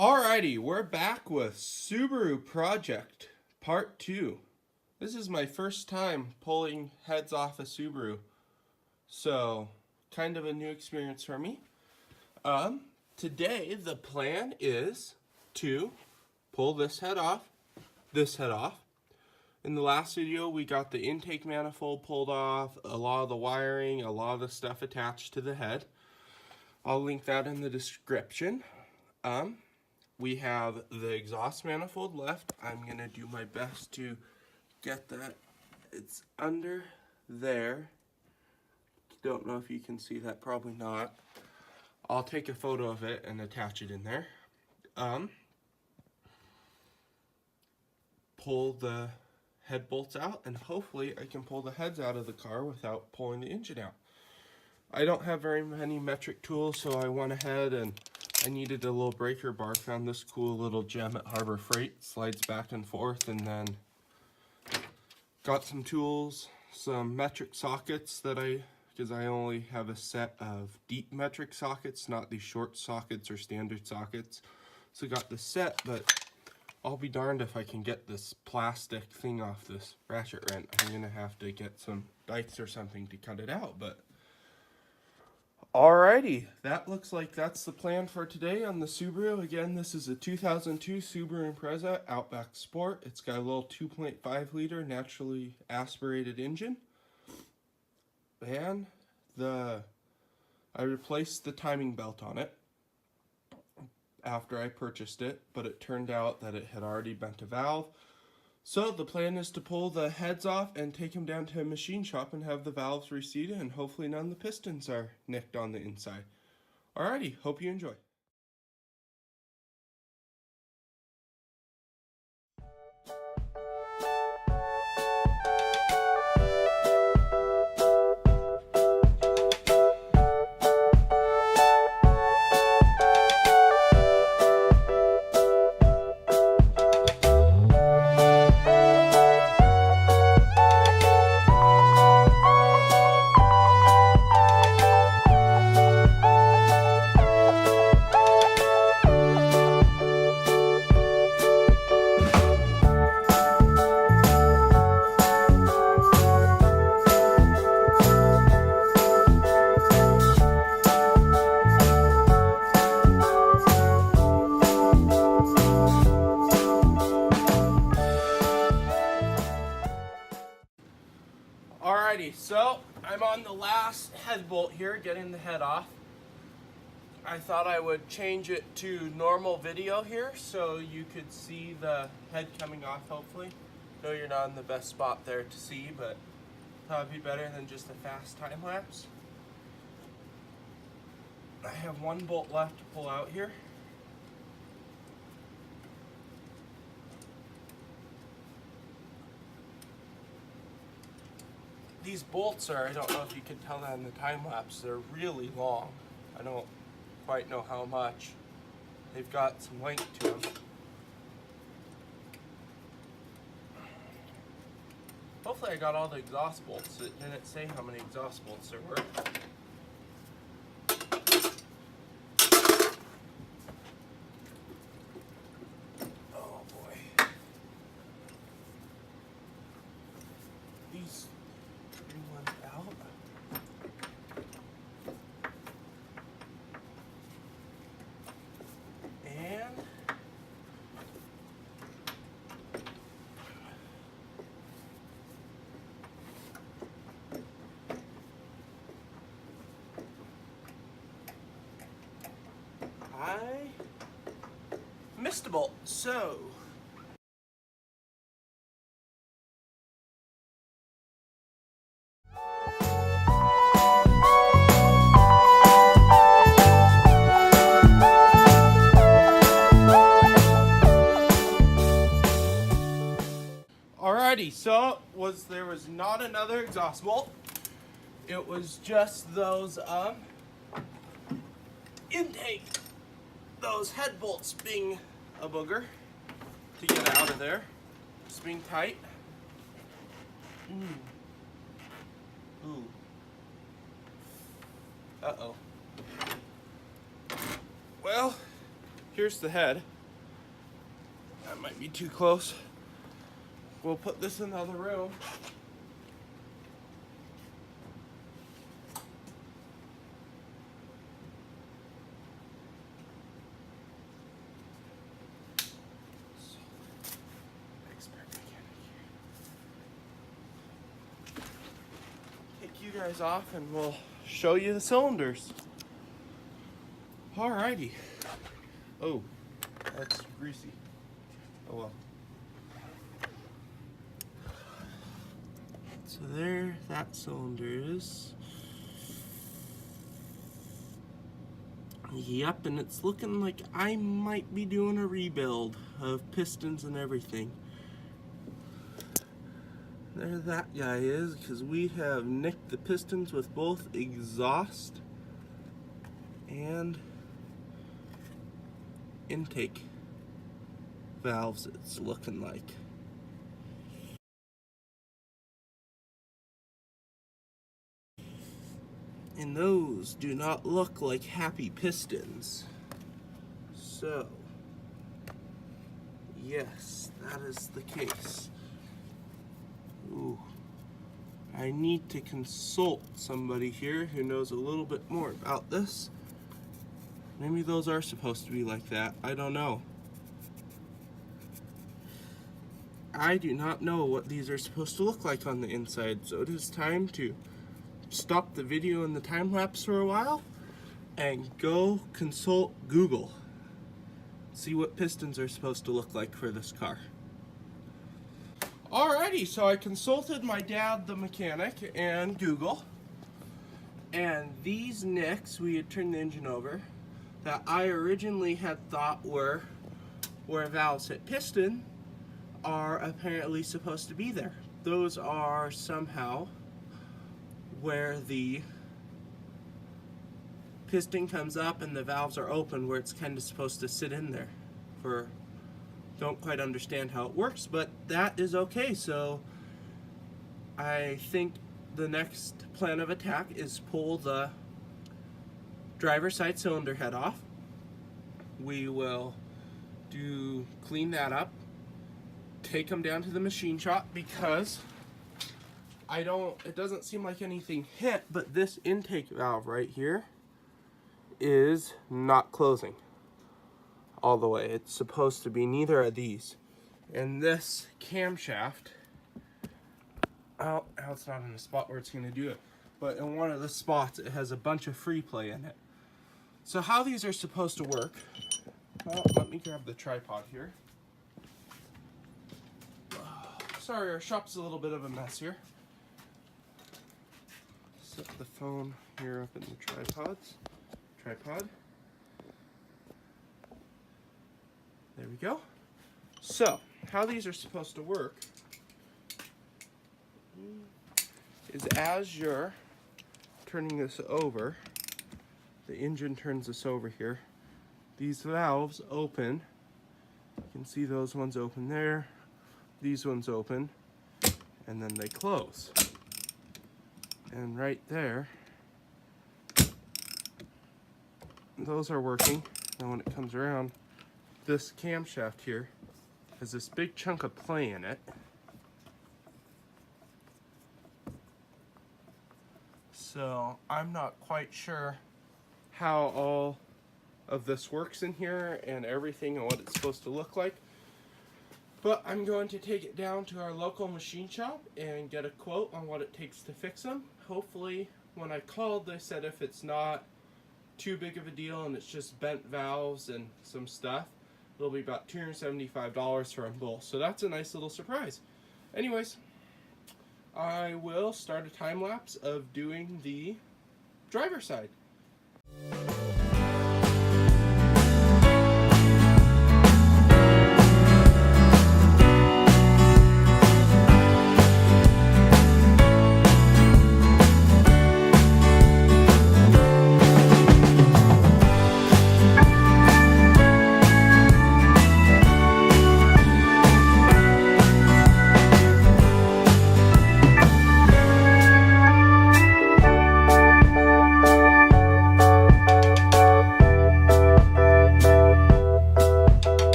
Alrighty, we're back with Subaru Project Part 2. This is my first time pulling heads off a Subaru, so kind of a new experience for me. Today the plan is to pull this head off. In the last video we got the intake manifold pulled off, a lot of the wiring, a lot of the stuff attached to the head. I'll link that in the description. We have the exhaust manifold left. I'm gonna do my best to get that. It's under there. Don't know if you can see that, probably not. I'll take a photo of it and attach it in there. Pull the head bolts out, and hopefully I can pull the heads out of the car without pulling the engine out. I don't have very many metric tools, so I went ahead and I needed a little breaker bar. Found this cool little gem at Harbor Freight. Slides back and forth, and then got some tools, some metric sockets because I only have a set of deep metric sockets, not these short sockets or standard sockets. So got the set, but I'll be darned if I can get this plastic thing off this ratchet wrench. I'm gonna have to get some dikes or something to cut it out, but alrighty, that looks like that's the plan for today on the Subaru. Again, this is a 2002 Subaru Impreza Outback Sport. It's got a little 2.5 liter naturally aspirated engine. And I replaced the timing belt on it after I purchased it, but it turned out that it had already bent a valve. So the plan is to pull the heads off and take them down to a machine shop and have the valves reseated, and hopefully none of the pistons are nicked on the inside. Alrighty, hope you enjoy. Alrighty, so I'm on the last head bolt here, getting the head off. I thought I would change it to normal video here so you could see the head coming off, hopefully. Know you're not in the best spot there to see, but thought it'd be better than just a fast time lapse. I have one bolt left to pull out here. These bolts are, I don't know if you can tell that in the time lapse, they're really long. I don't quite know how much. They've got some length to them. Hopefully I got all the exhaust bolts. It didn't say how many exhaust bolts there were. Oh boy. These one out. And I missed a bolt, so alrighty, so there was not another exhaust bolt. It was just those intake, those head bolts being a booger to get out of there. Just being tight. Ooh. Uh-oh. Well, here's the head. That might be too close. We'll put this in the other room. Take you guys off and we'll show you the cylinders. Alrighty. Oh, that's greasy. Oh well. So there that cylinder is. Yep, and it's looking like I might be doing a rebuild of pistons and everything. There that guy is, because we have nicked the pistons with both exhaust and intake valves, it's looking like. And those do not look like happy pistons. So, yes, that is the case. Ooh. I need to consult somebody here who knows a little bit more about this. Maybe those are supposed to be like that. I don't know. I do not know what these are supposed to look like on the inside, so it is time to stop the video in the time lapse for a while and go consult Google. See what pistons are supposed to look like for this car. Alrighty, so I consulted my dad, the mechanic, and Google. And these nicks, we had turned the engine over, that I originally had thought were where valves hit piston, are apparently supposed to be there. Those are somehow where the piston comes up and the valves are open, where it's kind of supposed to sit in there. Don't quite understand how it works, but that is okay. So I think the next plan of attack is pull the driver's side cylinder head off. We will clean that up, take them down to the machine shop, because it doesn't seem like anything hit, but this intake valve right here is not closing all the way. It's supposed to be neither of these. And this camshaft, now it's not in the spot where it's going to do it, but in one of the spots it has a bunch of free play in it. So how these are supposed to work, well, let me grab the tripod here. Sorry, our shop's a little bit of a mess here. Set the phone here up in the tripod. There we go. So, how these are supposed to work is as you're turning this over, the engine turns this over here, these valves open. You can see those ones open there, these ones open, and then they close. And right there, those are working. Now when it comes around, this camshaft here has this big chunk of play in it. So I'm not quite sure how all of this works in here and everything and what it's supposed to look like. But I'm going to take it down to our local machine shop and get a quote on what it takes to fix them. Hopefully, when I called, they said if it's not too big of a deal and it's just bent valves and some stuff, it'll be about $275 for them both. So that's a nice little surprise. Anyways, I will start a time lapse of doing the driver's side.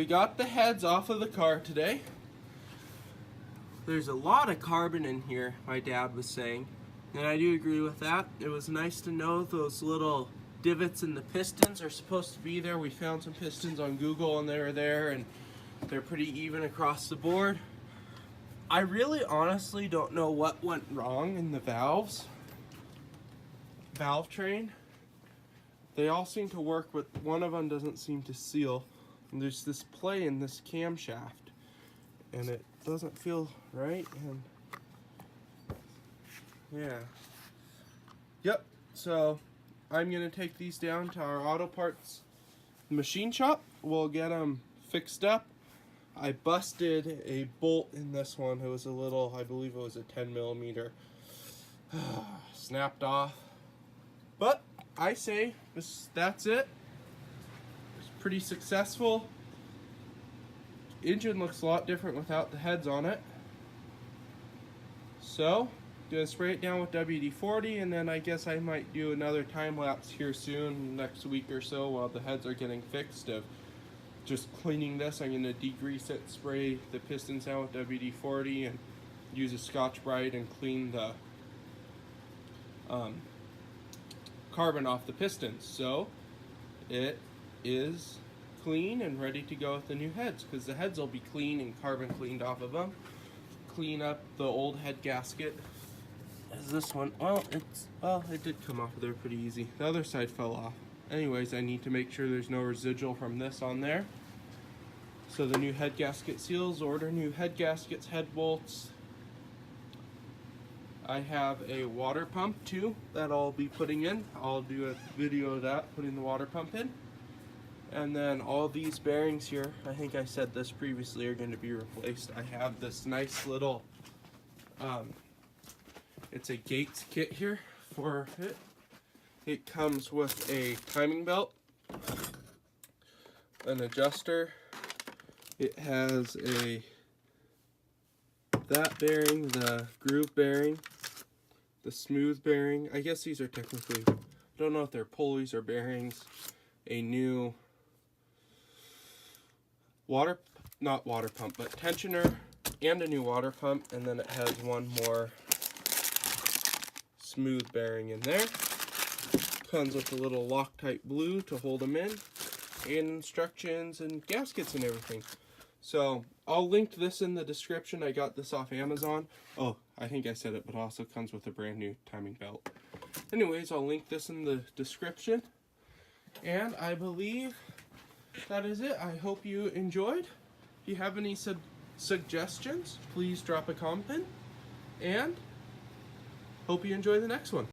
we got the heads off of the car today. There's a lot of carbon in here, my dad was saying, and I do agree with that. It was nice to know those little divots in the pistons are supposed to be there. We found some pistons on Google and they were there, and they're pretty even across the board. I really honestly don't know what went wrong in the valve train. They all seem to work, but one of them doesn't seem to seal. And there's this play in this camshaft, and it doesn't feel right. And yeah, yep. So I'm gonna take these down to our auto parts machine shop. We'll get them fixed up. I busted a bolt in this one. It was a little, I believe it was a 10mm. Snapped off. But I say that's it. It's pretty successful. Engine looks a lot different without the heads on it. So, gonna spray it down with WD-40, and then I guess I might do another time lapse here soon, next week or so, while the heads are getting fixed, of just cleaning this. I'm gonna degrease it, spray the pistons down with WD-40, and use a Scotch-Brite and clean the carbon off the pistons. So it is clean and ready to go with the new heads, because the heads will be clean and carbon cleaned off of them. Clean up the old head gasket. As this one, well, it did come off of there pretty easy. The other side fell off. Anyways, I need to make sure there's no residual from this on there. So the new head gasket seals, order new head gaskets, head bolts. I have a water pump too that I'll be putting in. I'll do a video of that, putting the water pump in. And then all these bearings here, I think I said this previously, are going to be replaced. I have this nice little, it's a Gates kit here for it. It comes with a timing belt, an adjuster. It has that bearing, the groove bearing, the smooth bearing. I guess these are technically, I don't know if they're pulleys or bearings. A new not water pump, but tensioner, and a new water pump. And then it has one more smooth bearing in there. Comes with a little Loctite glue to hold them in, and instructions and gaskets and everything. So I'll link this in the description. I got this off Amazon. Oh, I think I said it, but it also comes with a brand new timing belt. Anyways, I'll link this in the description. And I believe that is it. I hope you enjoyed. If you have any suggestions, please drop a comment. And hope you enjoy the next one.